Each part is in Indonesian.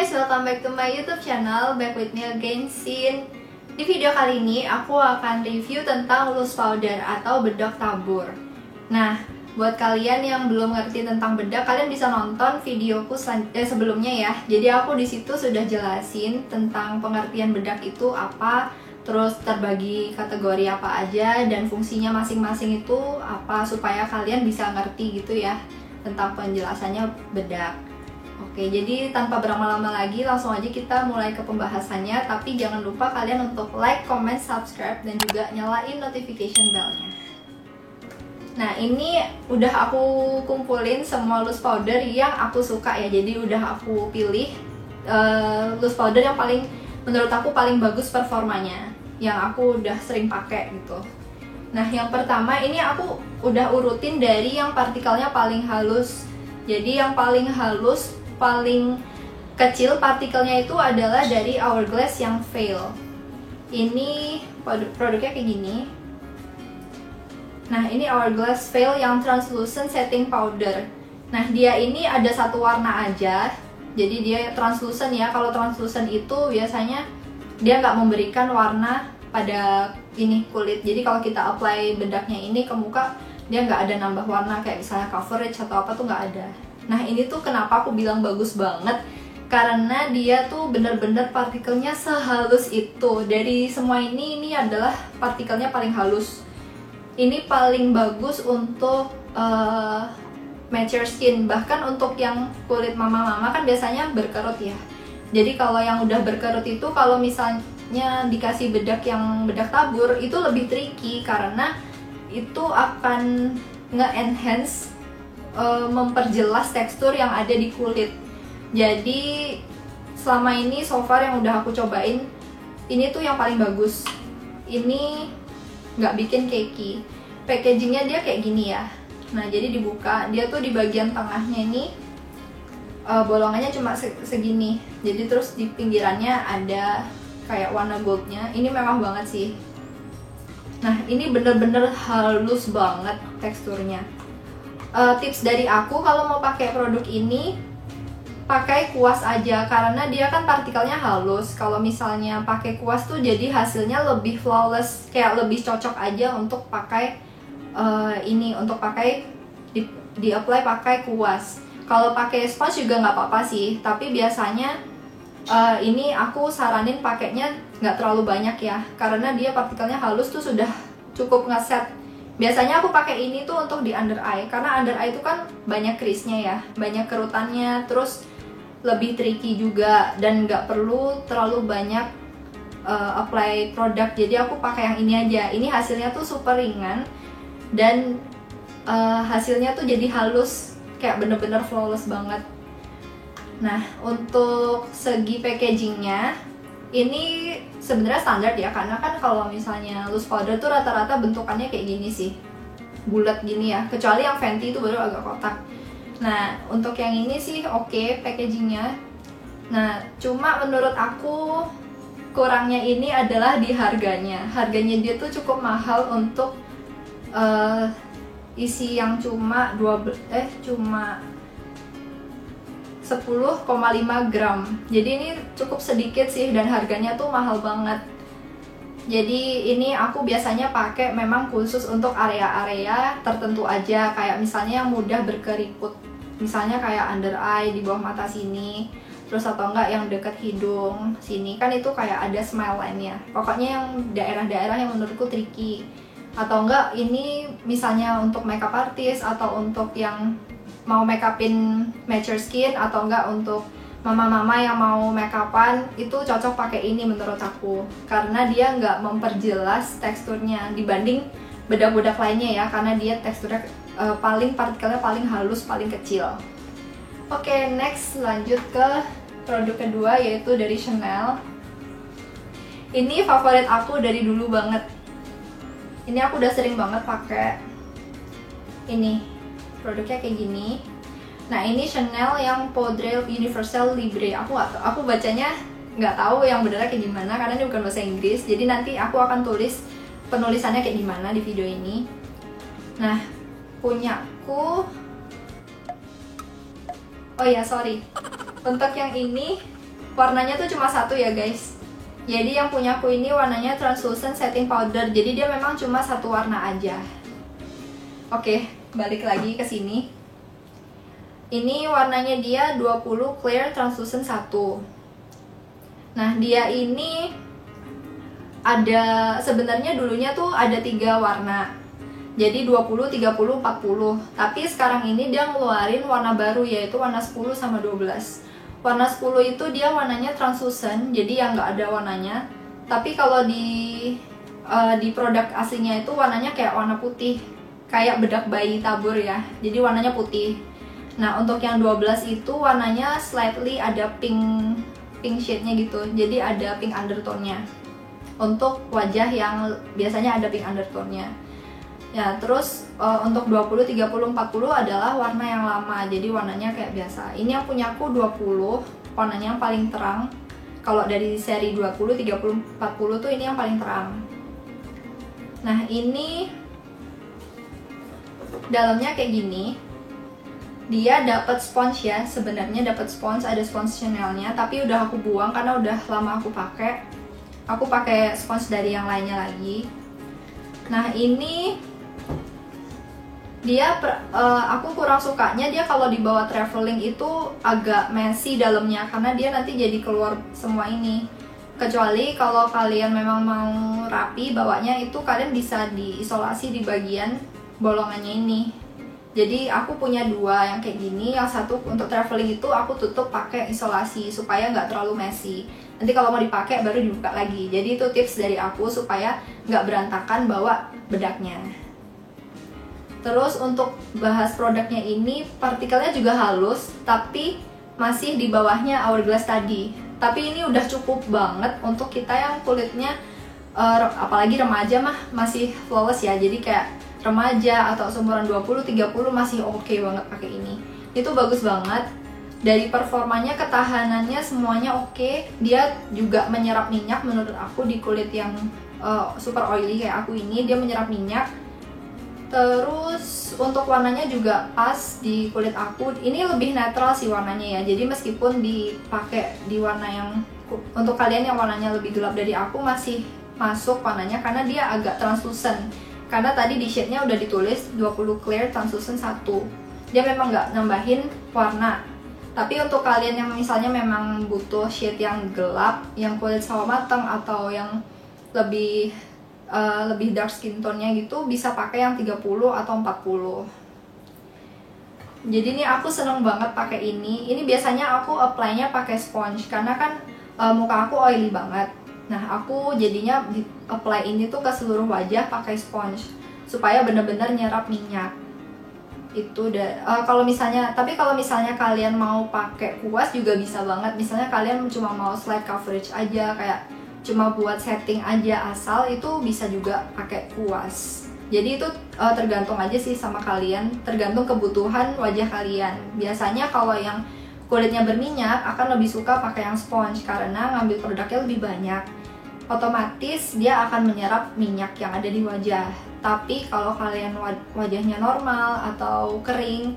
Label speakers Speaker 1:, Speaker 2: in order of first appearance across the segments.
Speaker 1: guys, welcome back to my YouTube channel. Back with me again, Sin. Di video kali ini aku akan review tentang loose powder atau bedak tabur. Nah, buat kalian yang belum ngerti tentang bedak, kalian bisa nonton videoku sebelumnya ya. Jadi aku di situ sudah jelasin tentang pengertian bedak itu apa, terus terbagi kategori apa aja, dan fungsinya masing-masing itu apa, supaya kalian bisa ngerti gitu ya tentang penjelasannya bedak. Oke, jadi tanpa berlama-lama lagi, langsung aja kita mulai ke pembahasannya. Tapi jangan lupa kalian untuk like, comment, subscribe, dan juga nyalain notification bell-nya. Nah, ini udah aku kumpulin semua loose powder yang aku suka ya. Jadi udah aku pilih loose powder yang paling, menurut aku paling bagus performanya, yang aku udah sering pakai gitu. Nah, yang pertama ini aku udah urutin dari yang partikelnya paling halus. Jadi yang paling halus, paling kecil partikelnya itu adalah dari Hourglass yang Veil. Ini produknya kayak gini. Nah, ini Hourglass Veil yang translucent setting powder. Nah, dia ini ada satu warna aja. Jadi dia translucent ya. Kalau translucent itu biasanya dia nggak memberikan warna pada ini kulit. Jadi kalau kita apply bedaknya ini ke muka, dia nggak ada nambah warna kayak misalnya coverage atau apa tuh nggak ada. Nah, ini tuh kenapa aku bilang bagus banget, karena dia tuh bener-bener partikelnya sehalus itu. Dari semua ini adalah partikelnya paling halus. Ini paling bagus untuk mature skin. Bahkan untuk yang kulit mama-mama kan biasanya berkerut ya. Jadi kalau yang udah berkerut itu, kalau misalnya dikasih bedak yang bedak tabur, itu lebih tricky karena itu akan nge-enhance, memperjelas tekstur yang ada di kulit. Jadi selama ini so far yang udah aku cobain, ini tuh yang paling bagus. Ini nggak bikin cakey. Packagingnya dia kayak gini ya. Nah, jadi dibuka, dia tuh di bagian tengahnya ini bolongannya cuma segini. Jadi terus di pinggirannya ada kayak warna goldnya. Ini mewah banget sih. Nah, ini bener-bener halus banget teksturnya. Tips dari aku kalau mau pakai produk ini, pakai kuas aja karena dia kan partikelnya halus. Kalau misalnya pakai kuas tuh jadi hasilnya lebih flawless, kayak lebih cocok aja untuk pakai ini, untuk pakai di apply pakai kuas. Kalau pakai sponge juga nggak apa-apa sih, tapi biasanya ini aku saranin pakainya nggak terlalu banyak ya, karena dia partikelnya halus tuh sudah cukup ngeset. Biasanya aku pakai ini tuh untuk di under eye, karena under eye itu kan banyak crease-nya ya, banyak kerutannya, terus lebih tricky juga, dan nggak perlu terlalu banyak apply produk. Jadi aku pakai yang ini aja. Ini hasilnya tuh super ringan, dan hasilnya tuh jadi halus, kayak bener-bener flawless banget. Nah, untuk segi packagingnya, ini sebenarnya standar ya, karena kan kalau misalnya loose powder tuh rata-rata bentukannya kayak gini sih, bulat gini ya, kecuali yang Fenty itu baru agak kotak. Nah, untuk yang ini sih oke packagingnya. Nah, cuma menurut aku kurangnya ini adalah di harganya. Harganya dia tuh cukup mahal untuk isi yang cuma 10,5 gram. Jadi ini cukup sedikit sih, dan harganya tuh mahal banget. Jadi ini aku biasanya pakai memang khusus untuk area-area tertentu aja, kayak misalnya yang mudah berkeriput, misalnya kayak under eye, di bawah mata sini, terus atau enggak yang dekat hidung sini, kan itu kayak ada smile line-nya. Pokoknya yang daerah-daerah yang menurutku tricky. Atau enggak ini misalnya untuk makeup artist, atau untuk yang mau make upin mature skin, atau enggak untuk mama-mama yang mau make upan, itu cocok pakai ini menurut aku, karena dia nggak memperjelas teksturnya dibanding bedak-bedak lainnya ya, karena dia teksturnya partikelnya paling halus, paling kecil. Oke, next lanjut ke produk kedua, yaitu dari Chanel. Ini favorit aku dari dulu banget. Ini aku udah sering banget pakai. Ini produknya kayak gini. Nah, ini Chanel yang Poudre Universelle Libre. Aku bacanya nggak tahu yang benernya kayak gimana, karena ini bukan bahasa Inggris. Jadi nanti aku akan tulis penulisannya kayak gimana di video ini. Nah, punyaku, oh ya sorry, untuk yang ini warnanya tuh cuma satu ya guys. Jadi yang punya aku ini warnanya translucent setting powder. Jadi dia memang cuma satu warna aja. Oke, balik lagi ke sini. Ini warnanya dia 20 clear translucent 1. Nah, dia ini ada sebenarnya dulunya tuh ada 3 warna. Jadi 20, 30, 40. Tapi sekarang ini dia ngeluarin warna baru, yaitu warna 10 sama 12. Warna 10 itu dia warnanya translucent, jadi yang nggak ada warnanya. Tapi kalau di produk aslinya itu warnanya kayak warna putih, kayak bedak bayi tabur ya. Jadi warnanya putih. Nah, untuk yang 12 itu warnanya slightly ada pink shade-nya gitu. Jadi ada pink undertone-nya. Untuk wajah yang biasanya ada pink undertone-nya. Ya, terus untuk 20, 30, 40 adalah warna yang lama. Jadi warnanya kayak biasa. Ini yang punya aku 20, warnanya yang paling terang. Kalau dari seri 20, 30, 40 tuh ini yang paling terang. Nah, ini dalamnya kayak gini. Dia dapat sponge ya, sebenarnya dapat sponge, ada sponge Chanel-nya, tapi udah aku buang karena udah lama aku pakai. Aku pakai sponge dari yang lainnya lagi. Nah, ini dia aku kurang sukanya dia kalau dibawa traveling itu agak messy dalamnya, karena dia nanti jadi keluar semua ini. Kecuali kalau kalian memang mau rapi bawanya, itu kalian bisa diisolasi di bagian bolongannya ini. Jadi aku punya 2 yang kayak gini, yang satu untuk traveling itu aku tutup pakai isolasi supaya nggak terlalu messy. Nanti kalau mau dipakai baru dibuka lagi. Jadi itu tips dari aku supaya nggak berantakan bawa bedaknya. Terus untuk bahas produknya ini, partikelnya juga halus, tapi masih di bawahnya Hourglass tadi. Tapi ini udah cukup banget untuk kita yang kulitnya apalagi remaja mah masih flawless ya. Jadi kayak remaja atau seumuran 20, 30 masih oke banget pakai ini. Itu bagus banget. Dari performanya, ketahanannya semuanya oke. Dia juga menyerap minyak menurut aku di kulit yang super oily kayak aku ini, dia menyerap minyak. Terus untuk warnanya juga pas di kulit aku. Ini lebih netral sih warnanya ya. Jadi meskipun dipakai di warna yang untuk kalian yang warnanya lebih gelap dari aku, masih masuk warnanya karena dia agak translucent. Karena tadi di shade-nya udah ditulis 20 clear translucent 1. Dia memang nggak nambahin warna. Tapi untuk kalian yang misalnya memang butuh shade yang gelap, yang kulit sawo matang atau yang lebih dark skin tone-nya gitu, bisa pakai yang 30 atau 40. Jadi ini aku seneng banget pakai ini. Ini biasanya aku apply-nya pakai sponge karena kan muka aku oily banget. Nah, aku jadinya apply ini tuh ke seluruh wajah pakai sponge supaya bener-bener nyerap minyak. Itu kalau misalnya kalian mau pakai kuas juga bisa banget. Misalnya kalian cuma mau slight coverage aja, kayak cuma buat setting aja asal, itu bisa juga pakai kuas. Jadi itu tergantung aja sih sama kalian, tergantung kebutuhan wajah kalian. Biasanya kalau yang kulitnya berminyak akan lebih suka pakai yang sponge karena ngambil produknya lebih banyak. Otomatis dia akan menyerap minyak yang ada di wajah. Tapi kalau kalian wajahnya normal atau kering,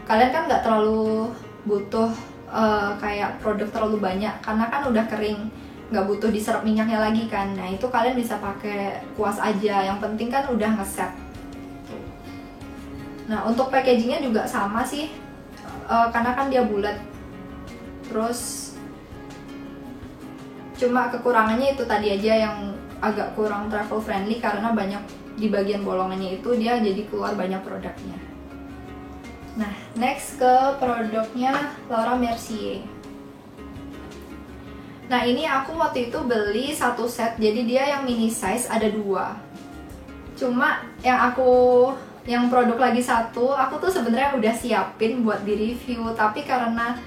Speaker 1: kalian kan nggak terlalu butuh kayak produk terlalu banyak karena kan udah kering, nggak butuh diserap minyaknya lagi kan. Nah, itu kalian bisa pakai kuas aja, yang penting kan udah ngeset. Nah, untuk packagingnya juga sama sih, karena kan dia bulat. Terus cuma kekurangannya itu tadi aja yang agak kurang travel friendly karena banyak di bagian bolongannya itu dia jadi keluar banyak produknya. Nah, next ke produknya Laura Mercier. Nah, ini aku waktu itu beli satu set, jadi dia yang mini size ada 2. Cuma yang produk lagi satu, aku tuh sebenarnya udah siapin buat di review, tapi karena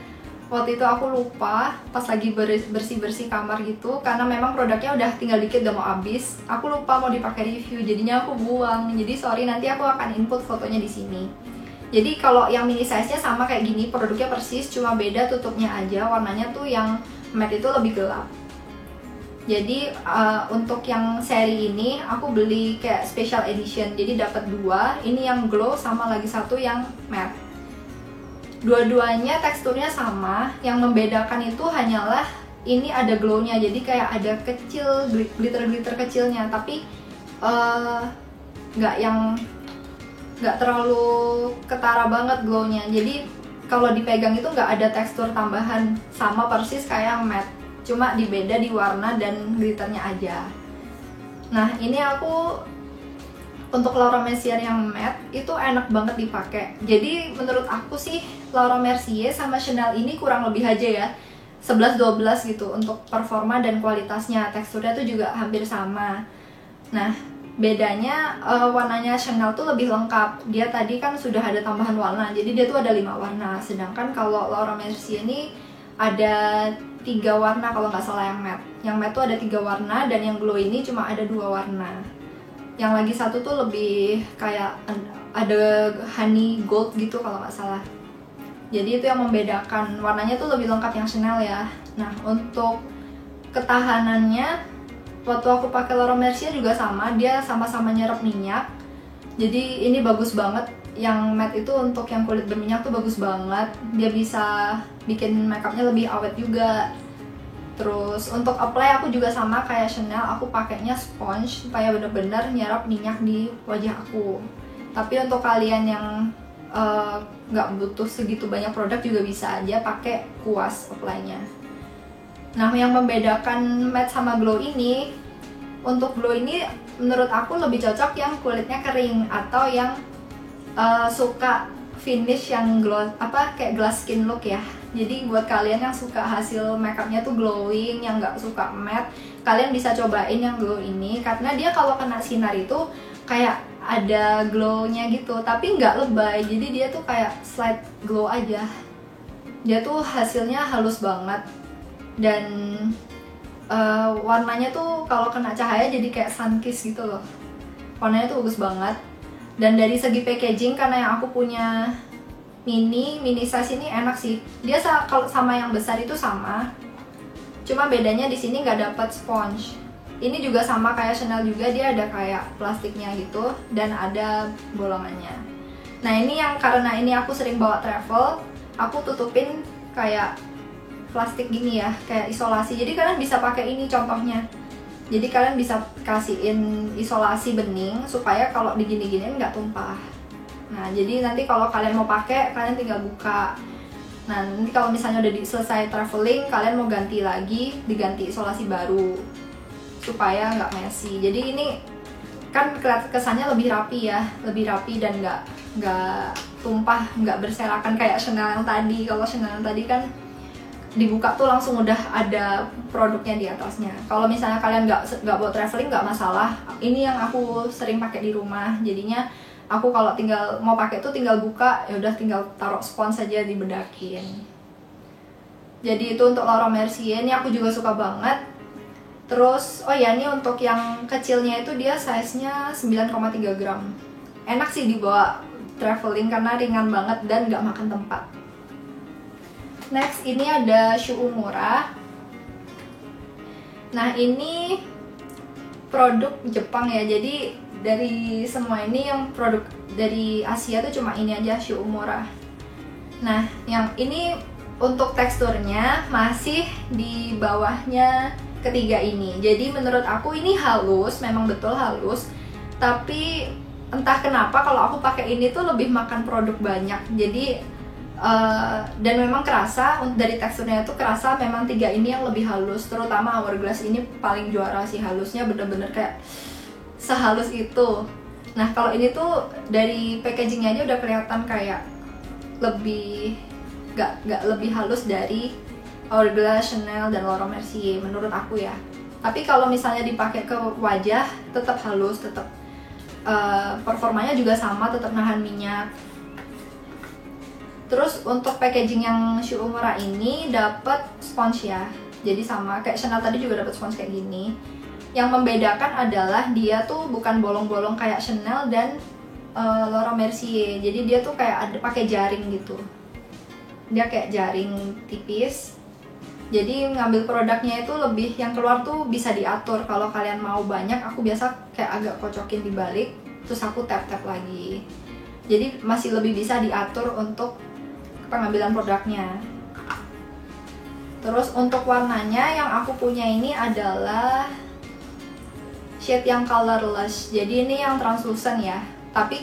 Speaker 1: waktu itu aku lupa pas lagi bersih-bersih kamar gitu, karena memang produknya udah tinggal dikit udah mau habis. Aku lupa mau dipakai review, jadinya aku buang. Jadi sorry, nanti aku akan input fotonya di sini. Jadi kalau yang mini size-nya sama kayak gini, produknya persis, cuma beda tutupnya aja. Warnanya tuh yang matte itu lebih gelap. Jadi untuk yang seri ini aku beli kayak special edition. Jadi dapat 2, ini yang glow sama lagi satu yang matte. Dua-duanya teksturnya sama, yang membedakan itu hanyalah ini ada glow-nya, jadi kayak ada kecil glitter kecilnya, tapi nggak terlalu ketara banget glow-nya. Jadi kalau dipegang itu nggak ada tekstur tambahan, sama persis kayak yang matte, cuma dibeda di warna dan glitternya aja. Nah ini aku untuk Laura Mercier yang matte itu enak banget dipakai. Jadi menurut aku sih Laura Mercier sama Chanel ini kurang lebih aja ya 11-12 gitu untuk performa dan kualitasnya. Teksturnya tuh juga hampir sama. Nah bedanya warnanya Chanel tuh lebih lengkap. Dia tadi kan sudah ada tambahan warna, jadi dia tuh ada 5 warna. Sedangkan kalau Laura Mercier ini ada 3 warna kalau nggak salah yang matte. Yang matte tuh ada 3 warna, dan yang glow ini cuma ada 2 warna. Yang lagi satu tuh lebih kayak ada honey gold gitu kalau nggak salah. Jadi itu yang membedakan, warnanya tuh lebih lengkap yang Chanel ya. Nah untuk ketahanannya, waktu aku pakai Laura Mercier juga sama, dia sama-sama nyerap minyak. Jadi ini bagus banget. Yang matte itu untuk yang kulit berminyak tuh bagus banget. Dia bisa bikin makeupnya lebih awet juga. Terus untuk apply aku juga sama kayak Chanel, aku pakainya sponge supaya bener-bener nyerap minyak di wajah aku. Tapi untuk kalian yang nggak butuh segitu banyak produk juga bisa aja pakai kuas apply-nya. Nah yang membedakan matte sama glow ini, untuk glow ini menurut aku lebih cocok yang kulitnya kering atau yang suka finish yang glow, kayak glass skin look ya. Jadi buat kalian yang suka hasil makeupnya tuh glowing, yang nggak suka matte, kalian bisa cobain yang glow ini, karena dia kalau kena sinar itu kayak ada glow-nya gitu, tapi nggak lebay. Jadi dia tuh kayak slight glow aja. Dia tuh hasilnya halus banget, dan warnanya tuh kalau kena cahaya jadi kayak sun kiss gitu loh. Warnanya tuh bagus banget. Dan dari segi packaging, karena yang aku punya mini size ini enak sih. Dia kalau sama yang besar itu sama, cuma bedanya di sini nggak dapat sponge. Ini juga sama kayak Chanel juga, dia ada kayak plastiknya gitu dan ada bolongannya. Nah ini yang karena ini aku sering bawa travel, aku tutupin kayak plastik gini ya, kayak isolasi. Jadi kalian bisa pakai ini contohnya. Jadi kalian bisa kasihin isolasi bening supaya kalau digini-giniin nggak tumpah. Nah jadi nanti kalau kalian mau pakai, kalian tinggal buka. Nah nanti kalau misalnya udah selesai traveling, kalian mau ganti lagi, diganti isolasi baru supaya nggak messy. Jadi ini kan kesannya lebih rapi ya, lebih rapi dan nggak tumpah, nggak berserakan kayak Chanel yang tadi. Kalau Chanel yang tadi kan dibuka tuh langsung udah ada produknya di atasnya. Kalau misalnya kalian nggak bawa traveling nggak masalah. Ini yang aku sering pakai di rumah. Jadinya aku kalau mau pakai tuh tinggal buka, ya udah tinggal taruh spons saja dibedakin. Jadi itu untuk Laura Mercier, ini aku juga suka banget. Terus, oh ya ini untuk yang kecilnya itu dia size-nya 9,3 gram. Enak sih dibawa traveling karena ringan banget dan nggak makan tempat. Next, ini ada Shu Uemura. Nah ini produk Jepang ya, jadi dari semua ini yang produk dari Asia tuh cuma ini aja, Shu Uemura. Nah yang ini untuk teksturnya masih di bawahnya ketiga ini. Jadi menurut aku ini halus, memang betul halus. Tapi entah kenapa kalau aku pakai ini tuh lebih makan produk banyak. Jadi dan memang kerasa dari teksturnya itu kerasa memang tiga ini yang lebih halus. Terutama Hourglass ini paling juara sih, halusnya bener-bener kayak sehalus itu. Nah kalau ini tuh dari packagingnya aja udah kelihatan kayak lebih gak lebih halus dari Hourglass, Chanel, dan Laura Mercier menurut aku ya. Tapi kalau misalnya dipakai ke wajah tetap halus, tetap performanya juga sama, tetap nahan minyak. Terus untuk packaging yang Shu Uemura ini dapat sponge ya. Jadi sama kayak Chanel tadi juga dapat sponge kayak gini. Yang membedakan adalah dia tuh bukan bolong-bolong kayak Chanel dan Laura Mercier. Jadi dia tuh kayak ada pakai jaring gitu. Dia kayak jaring tipis. Jadi ngambil produknya itu lebih yang keluar tuh bisa diatur. Kalau kalian mau banyak, aku biasa kayak agak kocokin di balik, terus aku tap-tap lagi. Jadi masih lebih bisa diatur untuk pengambilan produknya. Terus untuk warnanya yang aku punya ini adalah shade yang colorless, jadi ini yang translucent ya. Tapi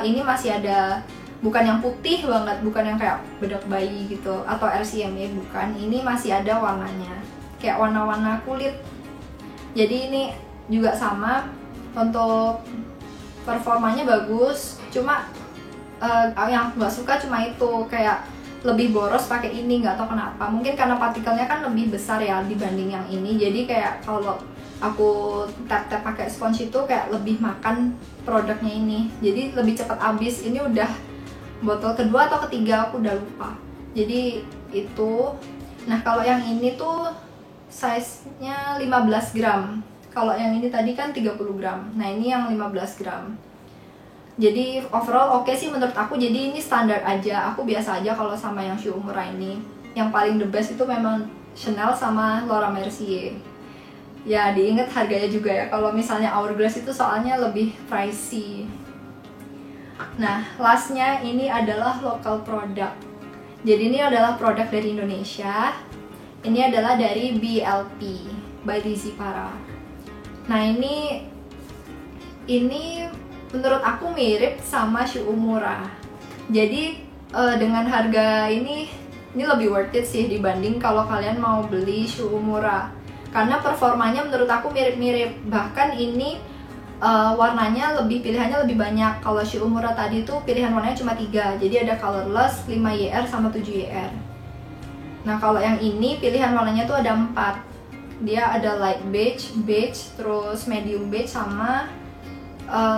Speaker 1: ini masih ada, bukan yang putih banget, bukan yang kayak bedak bayi gitu atau RCMA, bukan. Ini masih ada warnanya, kayak warna-warna kulit. Jadi ini juga sama, untuk performanya bagus. Cuma yang aku nggak suka cuma itu, kayak lebih boros pakai ini, nggak tahu kenapa. Mungkin karena partikelnya kan lebih besar ya dibanding yang ini, jadi kayak kalau aku tap-tap pakai sponge itu kayak lebih makan produknya ini, jadi lebih cepat habis. Ini udah botol kedua atau ketiga, aku udah lupa. Jadi itu. Nah kalau yang ini tuh size-nya 15 gram. Kalau yang ini tadi kan 30 gram. Nah ini yang 15 gram. Jadi overall oke sih menurut aku. Jadi ini standar aja, aku biasa aja kalau sama yang Shu Uemura ini. Yang paling the best itu memang Chanel sama Laura Mercier. Ya diingat harganya juga ya, kalau misalnya Hourglass itu soalnya lebih pricey. Nah lastnya ini adalah local product. Jadi ini adalah produk dari Indonesia. Ini adalah dari BLP by Lizzy Para. Nah ini menurut aku mirip sama Shu Uemura. Jadi dengan harga ini lebih worth it sih dibanding kalau kalian mau beli Shu Uemura. Karena performanya menurut aku mirip-mirip. Bahkan ini warnanya pilihannya lebih banyak. Kalau Shu Uemura tadi tuh pilihan warnanya cuma 3. Jadi ada colorless, 5YR sama 7YR. Nah kalau yang ini pilihan warnanya tuh ada 4. Dia ada light beige, terus medium beige, sama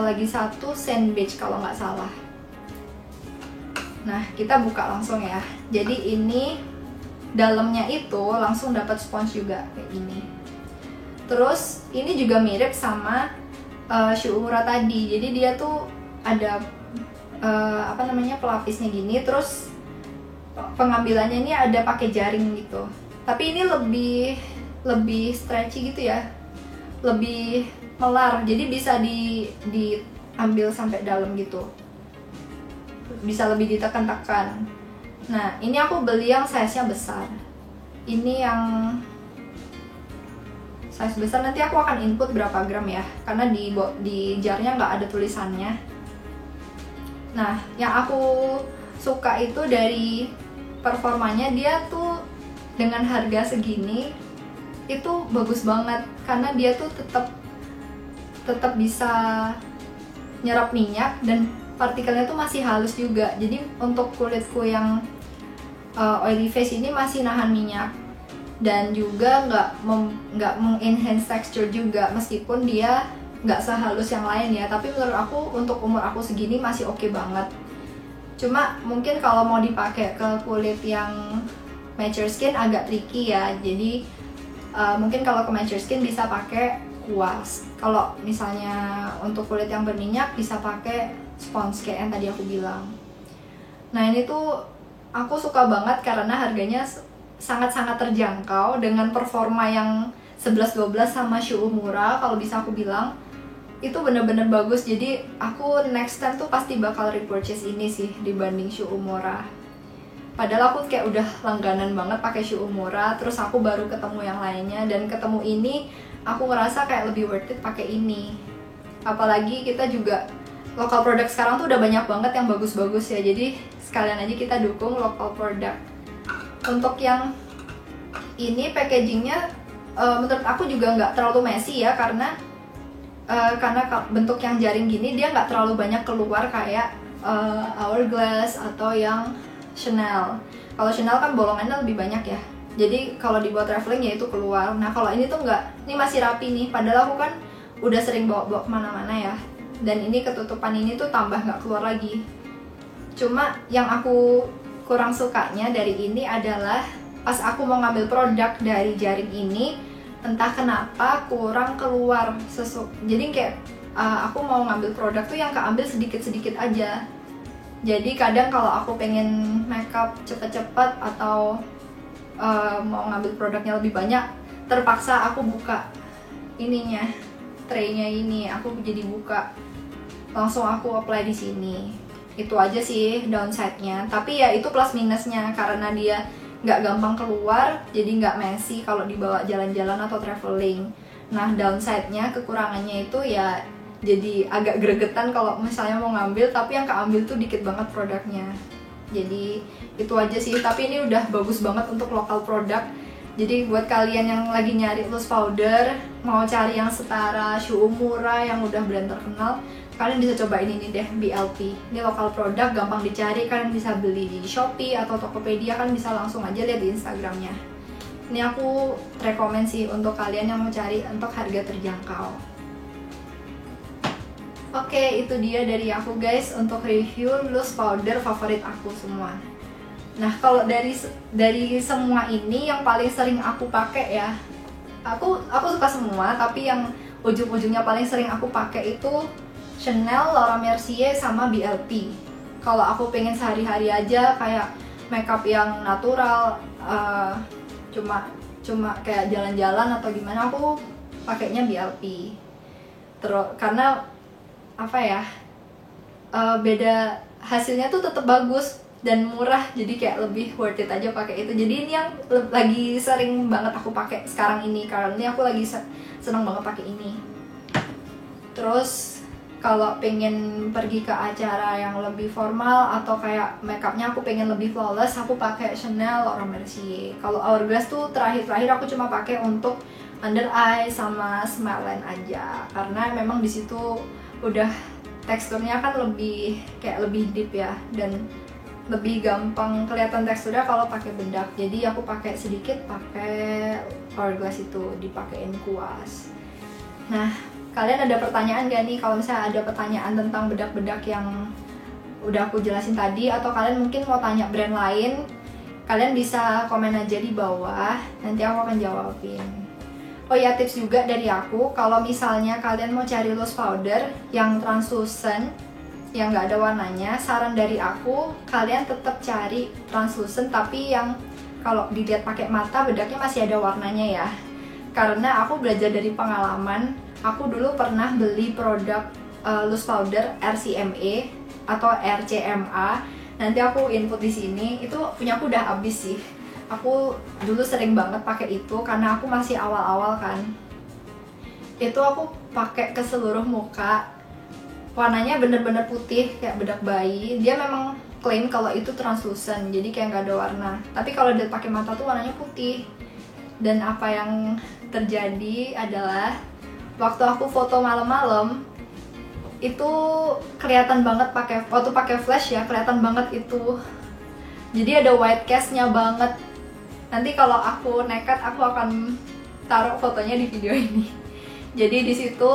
Speaker 1: lagi satu sand beige kalau nggak salah. Nah kita buka langsung ya. Jadi ini dalamnya itu langsung dapat sponge juga kayak gini. Terus ini juga mirip sama Shu Uemura tadi. Jadi dia tuh ada pelapisnya gini. Terus pengambilannya ini ada pakai jaring gitu. Tapi ini lebih stretchy gitu ya, lebih melar, jadi bisa diambil sampai dalam gitu, bisa lebih ditekan-tekan. Nah ini aku beli yang size-nya besar. Ini yang size besar, nanti aku akan input berapa gram ya, karena di jarnya nggak ada tulisannya. Nah yang aku suka itu dari performanya, dia tuh dengan harga segini itu bagus banget, karena dia tuh tetap bisa nyerap minyak dan partikelnya tuh masih halus juga. Jadi untuk kulitku yang oily face ini masih nahan minyak, dan juga nggak mengenhance texture juga, meskipun dia nggak sehalus yang lain ya. Tapi menurut aku untuk umur aku segini masih oke banget. Cuma mungkin kalau mau dipakai ke kulit yang mature skin agak tricky ya. Jadi mungkin kalau ke mature skin bisa pakai kuas. Kalau misalnya untuk kulit yang berminyak bisa pakai sponge kayak yang tadi aku bilang. Nah ini tuh aku suka banget karena harganya sangat-sangat terjangkau dengan performa yang 11-12 sama Shu Uemura. Kalau bisa aku bilang itu bener-bener bagus. Jadi aku next time tuh pasti bakal repurchase ini sih dibanding Shu Uemura. Padahal aku kayak udah langganan banget pakai Shu Uemura, terus aku baru ketemu yang lainnya, dan ketemu ini aku ngerasa kayak lebih worth it pakai ini. Apalagi kita juga local product sekarang tuh udah banyak banget yang bagus-bagus ya, jadi sekalian aja kita dukung local product. Untuk yang ini packagingnya menurut aku juga nggak terlalu messy ya, karena bentuk yang jaring gini dia nggak terlalu banyak keluar kayak Hourglass atau yang Chanel. Kalau Chanel kan bolongannya lebih banyak ya, jadi kalau dibuat traveling ya itu keluar. Nah kalau ini tuh nggak, ini masih rapi nih, padahal aku kan udah sering bawa kemana-mana ya. Dan ini ketutupan ini tuh tambah nggak keluar lagi. Cuma yang aku kurang sukanya dari ini adalah pas aku mau ngambil produk dari jaring ini, entah kenapa kurang keluar jadi kayak aku mau ngambil produk tuh yang keambil sedikit-sedikit aja. Jadi kadang kalau aku pengen makeup cepet-cepet atau mau ngambil produknya lebih banyak, terpaksa aku buka ininya, traynya ini, aku jadi buka langsung aku apply di sini. Itu aja sih downside-nya. Tapi ya itu plus minusnya, karena dia nggak gampang keluar, jadi nggak messy kalau dibawa jalan-jalan atau traveling. Nah, downside-nya, kekurangannya itu ya jadi agak gregetan kalau misalnya mau ngambil, tapi yang keambil tuh dikit banget produknya. Jadi itu aja sih, tapi ini udah bagus banget untuk lokal produk. Jadi buat kalian yang lagi nyari loose powder, mau cari yang setara Shu Uemura yang udah brand terkenal, kalian bisa cobain ini deh, BLP. Ini lokal produk, gampang dicari, kalian bisa beli di Shopee atau Tokopedia, kan bisa langsung aja lihat di Instagramnya. Ini aku rekomen sih untuk kalian yang mau cari untuk harga terjangkau. Oke, itu dia dari aku guys untuk review loose powder favorit aku semua. Nah, kalau dari semua ini yang paling sering aku pakai ya, aku suka semua, tapi yang ujung-ujungnya paling sering aku pakai itu Chanel, Laura Mercier, sama BLP. Kalau aku pengen sehari-hari aja kayak makeup yang natural, cuma kayak jalan-jalan atau gimana, aku pakainya BLP. Terus karena apa ya, beda hasilnya tuh tetap bagus dan murah, jadi kayak lebih worth it aja pakai itu. Jadi ini yang lagi sering banget aku pakai sekarang ini, karena ini aku lagi seneng banget pakai ini. Terus kalau pengen pergi ke acara yang lebih formal atau kayak makeupnya aku pengen lebih flawless, aku pakai Chanel, Laura Mercier. Kalau Hourglass tuh terakhir aku cuma pakai untuk under eye sama smile line aja, karena memang di situ udah teksturnya kan lebih deep ya, dan lebih gampang kelihatan teksturnya kalau pakai bedak. Jadi aku pakai sedikit, pakai Hourglass itu dipakein kuas. Nah, kalian ada pertanyaan gak nih? Kalau misalnya ada pertanyaan tentang bedak-bedak yang udah aku jelasin tadi, atau kalian mungkin mau tanya brand lain, kalian bisa komen aja di bawah, nanti aku akan jawabin. Oh ya, tips juga dari aku, kalau misalnya kalian mau cari loose powder yang translucent, yang nggak ada warnanya, saran dari aku, kalian tetap cari translucent tapi yang kalau dilihat pakai mata bedaknya masih ada warnanya ya. Karena aku belajar dari pengalaman, aku dulu pernah beli produk loose powder RCMA atau RCMA. Nanti aku input di sini, itu punya aku udah habis sih. Aku dulu sering banget pakai itu karena aku masih awal-awal kan. Itu aku pakai ke seluruh muka. Warnanya bener-bener putih kayak bedak bayi. Dia memang klaim kalau itu translucent, jadi kayak nggak ada warna. Tapi kalau dia pakai mata tuh warnanya putih. Dan apa yang terjadi adalah waktu aku foto malam-malam itu kelihatan banget waktu pakai flash ya, kelihatan banget itu. Jadi ada white cast-nya banget. Nanti kalau aku nekat, aku akan taruh fotonya di video ini. Jadi di situ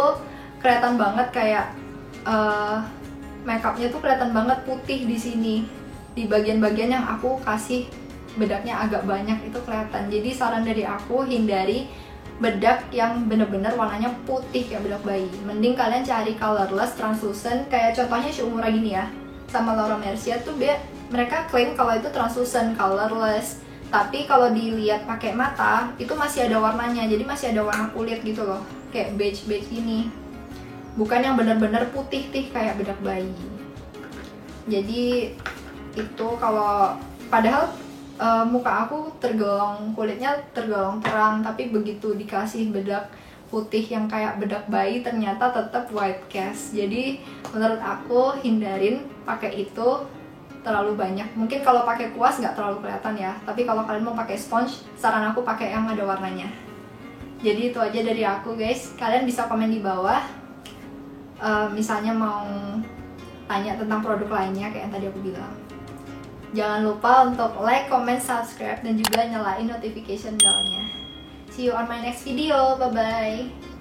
Speaker 1: kelihatan banget kayak makeupnya tuh kelihatan banget putih di sini. Di bagian-bagian yang aku kasih bedaknya agak banyak itu kelihatan. Jadi saran dari aku, hindari bedak yang bener-bener warnanya putih kayak bedak bayi. Mending kalian cari colorless, translucent, kayak contohnya Shu Uemura gini ya, sama Laura Mercier tuh mereka klaim kalau itu translucent, colorless. Tapi kalau dilihat pakai mata, itu masih ada warnanya, jadi masih ada warna kulit gitu loh, kayak beige-beige ini. Bukan yang bener-bener putih kayak bedak bayi. Jadi itu kalau padahal muka aku kulitnya tergolong terang, tapi begitu dikasih bedak putih yang kayak bedak bayi ternyata tetap white cast. Jadi menurut aku hindarin pakai itu terlalu banyak. Mungkin kalau pakai kuas nggak terlalu kelihatan ya, tapi kalau kalian mau pakai sponge, saran aku pakai yang ada warnanya. Jadi itu aja dari aku guys. Kalian bisa komen di bawah, misalnya mau tanya tentang produk lainnya kayak yang tadi aku bilang. Jangan lupa untuk like, comment, subscribe, dan juga nyalain notification bell-nya. See you on my next video. Bye-bye.